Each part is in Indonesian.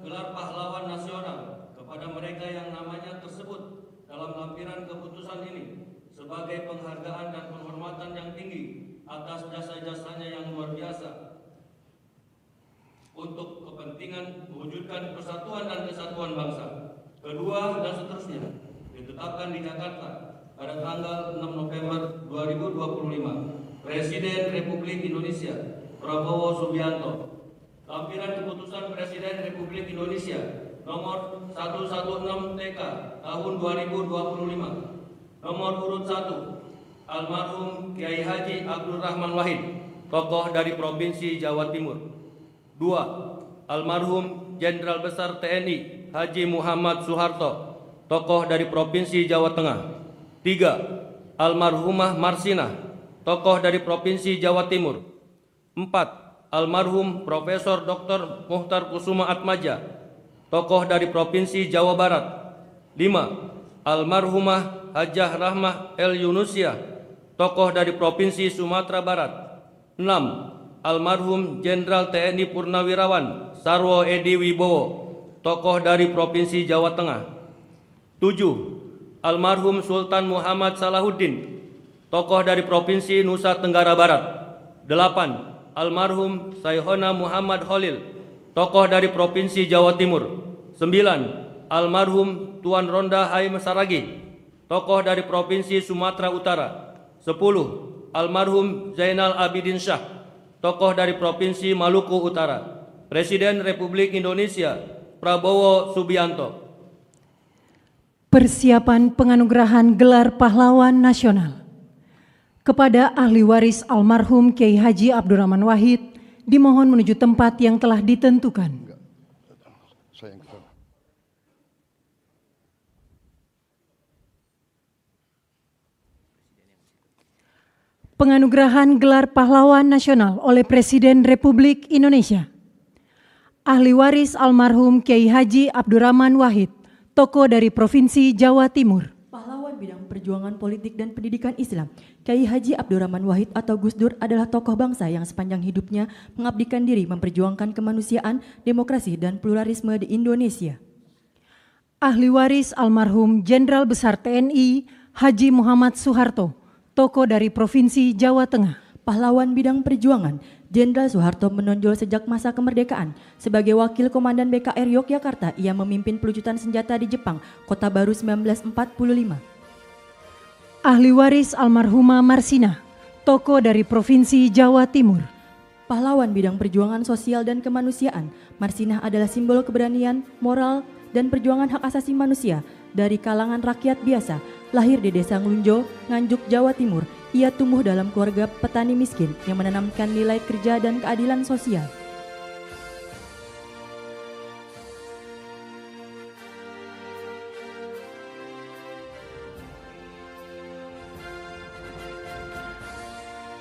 gelar pahlawan nasional kepada mereka yang namanya tersebut dalam lampiran keputusan ini sebagai penghargaan dan penghormatan yang tinggi atas jasa-jasanya yang luar biasa untuk kepentingan mewujudkan persatuan dan kesatuan bangsa. Kedua, dan seterusnya ditetapkan di Jakarta pada tanggal 6 November 2025. Presiden Republik Indonesia Prabowo Subianto. Lampiran keputusan Presiden Republik Indonesia nomor 116 TK tahun 2025. Nomor urut 1, almarhum Kiai Haji Abdul Rahman Wahid, tokoh dari Provinsi Jawa Timur. 2, almarhum Jenderal Besar TNI Haji Muhammad Soeharto, tokoh dari Provinsi Jawa Tengah. 3, almarhumah Marsinah, tokoh dari Provinsi Jawa Timur. 4, almarhum Profesor Dr. Muhtar Kusuma Atmaja, tokoh dari Provinsi Jawa Barat. 5, almarhumah Hajah Rahmah El Yunusia, tokoh dari Provinsi Sumatera Barat. 6, almarhum Jenderal TNI Purnawirawan Sarwo Edi Wibowo, tokoh dari Provinsi Jawa Tengah. 7, almarhum Sultan Muhammad Salahuddin, tokoh dari Provinsi Nusa Tenggara Barat. 8, almarhum Sayhona Muhammad Khalil, tokoh dari Provinsi Jawa Timur. 9, almarhum Tuan Ronda Haim Saragi, tokoh dari Provinsi Sumatera Utara. 10, almarhum Zainal Abidin Shah, tokoh dari Provinsi Maluku Utara. Presiden Republik Indonesia Prabowo Subianto. Persiapan penganugerahan gelar pahlawan nasional kepada ahli waris almarhum Kiai Haji Abdurrahman Wahid dimohon menuju tempat yang telah ditentukan. Penganugerahan gelar pahlawan nasional oleh Presiden Republik Indonesia. Ahli waris almarhum Kiai Haji Abdurrahman Wahid, tokoh dari Provinsi Jawa Timur. Pahlawan bidang perjuangan politik dan pendidikan Islam, Kiai Haji Abdurrahman Wahid atau Gus Dur adalah tokoh bangsa yang sepanjang hidupnya mengabdikan diri memperjuangkan kemanusiaan, demokrasi, dan pluralisme di Indonesia. Ahli waris almarhum Jenderal Besar TNI Haji Muhammad Soeharto, tokoh dari Provinsi Jawa Tengah. Pahlawan bidang perjuangan, Jenderal Soeharto menonjol sejak masa kemerdekaan. Sebagai wakil komandan BKR Yogyakarta, ia memimpin pelucutan senjata di Jepang, Kota Baru 1945. Ahli waris almarhumah Marsinah, tokoh dari Provinsi Jawa Timur. Pahlawan bidang perjuangan sosial dan kemanusiaan, Marsinah adalah simbol keberanian, moral, dan perjuangan hak asasi manusia dari kalangan rakyat biasa. Lahir di Desa Nglunjo, Nganjuk, Jawa Timur, ia tumbuh dalam keluarga petani miskin yang menanamkan nilai kerja dan keadilan sosial.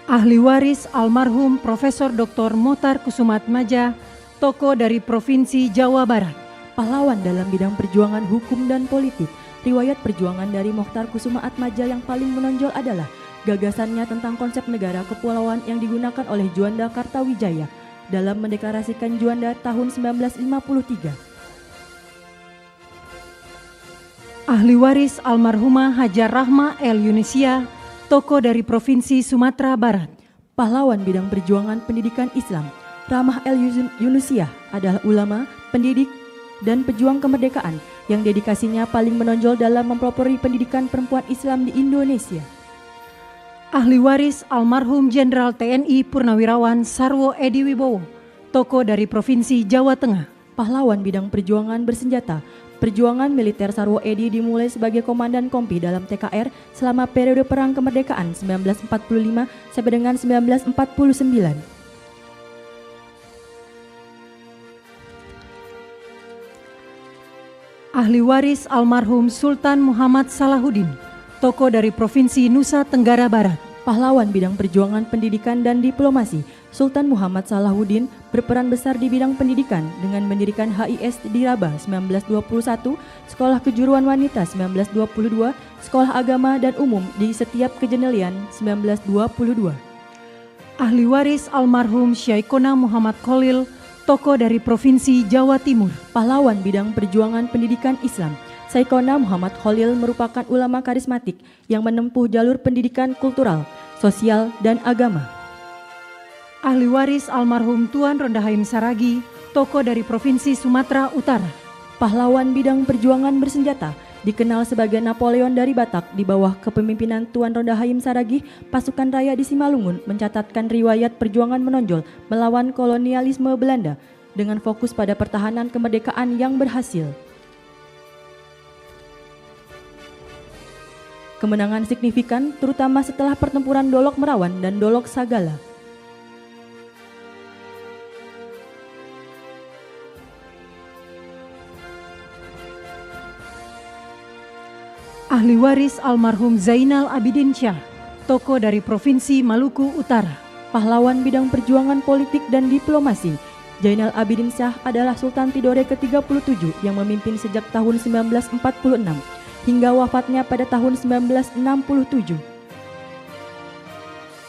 Ahli waris almarhum Profesor Dr. Muhtar Kusuma Atmaja, tokoh dari Provinsi Jawa Barat. Pahlawan dalam bidang perjuangan hukum dan politik. Riwayat perjuangan dari Mokhtar Kusuma Atmaja yang paling menonjol adalah gagasannya tentang konsep negara kepulauan yang digunakan oleh Juanda Kartawijaya dalam mendeklarasikan Juanda tahun 1953. Ahli waris almarhumah Hajar Rahmah El Yunusia, tokoh dari Provinsi Sumatera Barat. Pahlawan bidang perjuangan pendidikan Islam, Rahmah El Yunusia adalah ulama, pendidik, dan pejuang kemerdekaan yang dedikasinya paling menonjol dalam mempelopori pendidikan perempuan Islam di Indonesia. Ahli waris almarhum Jenderal TNI Purnawirawan Sarwo Edi Wibowo, tokoh dari Provinsi Jawa Tengah. Pahlawan bidang perjuangan bersenjata, perjuangan militer Sarwo Edi dimulai sebagai komandan kompi dalam TKR selama periode Perang Kemerdekaan 1945 sampai dengan 1949. Ahli waris almarhum Sultan Muhammad Salahuddin, tokoh dari Provinsi Nusa Tenggara Barat. Pahlawan bidang perjuangan pendidikan dan diplomasi, Sultan Muhammad Salahuddin berperan besar di bidang pendidikan dengan mendirikan HIS di Rabah 1921, Sekolah Kejuruan Wanita 1922, Sekolah Agama dan Umum di setiap Kejenelian 1922. Ahli waris almarhum Syekhona Muhammad Khalil, tokoh dari Provinsi Jawa Timur. Pahlawan bidang perjuangan pendidikan Islam, Syekhona Muhammad Khalil merupakan ulama karismatik yang menempuh jalur pendidikan kultural, sosial, dan agama. Ahli waris almarhum Tuan Rondahaim Saragi, tokoh dari Provinsi Sumatera Utara. Pahlawan bidang perjuangan bersenjata, dikenal sebagai Napoleon dari Batak di bawah kepemimpinan Tuan Rondahaim Saragi, pasukan raya di Simalungun mencatatkan riwayat perjuangan menonjol melawan kolonialisme Belanda dengan fokus pada pertahanan kemerdekaan yang berhasil. Kemenangan signifikan terutama setelah pertempuran Dolok Merawan dan Dolok Sagala. Ahli waris almarhum Zainal Abidin Syah, tokoh dari Provinsi Maluku Utara. Pahlawan bidang perjuangan politik dan diplomasi, Zainal Abidin Syah adalah Sultan Tidore ke-37 yang memimpin sejak tahun 1946 hingga wafatnya pada tahun 1967.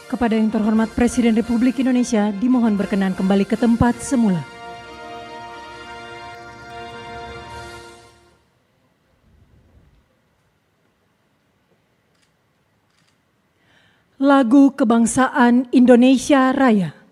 Kepada yang terhormat Presiden Republik Indonesia dimohon berkenan kembali ke tempat semula. Lagu Kebangsaan Indonesia Raya.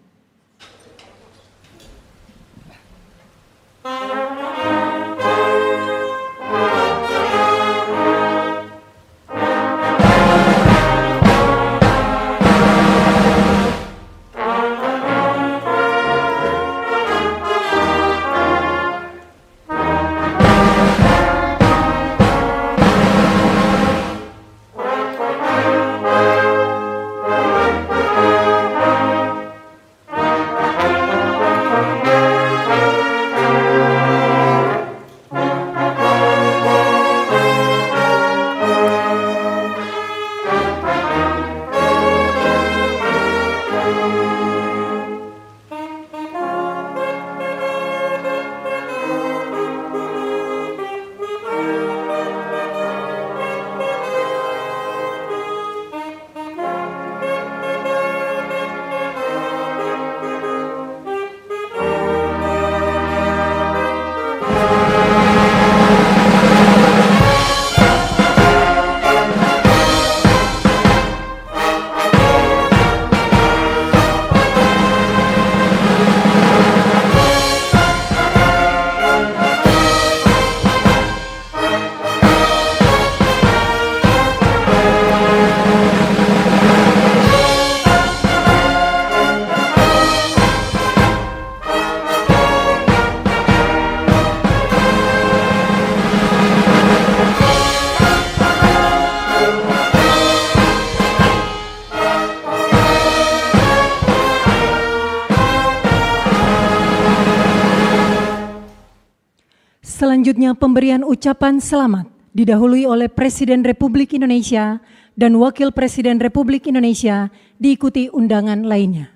Selanjutnya pemberian ucapan selamat didahului oleh Presiden Republik Indonesia dan Wakil Presiden Republik Indonesia diikuti undangan lainnya.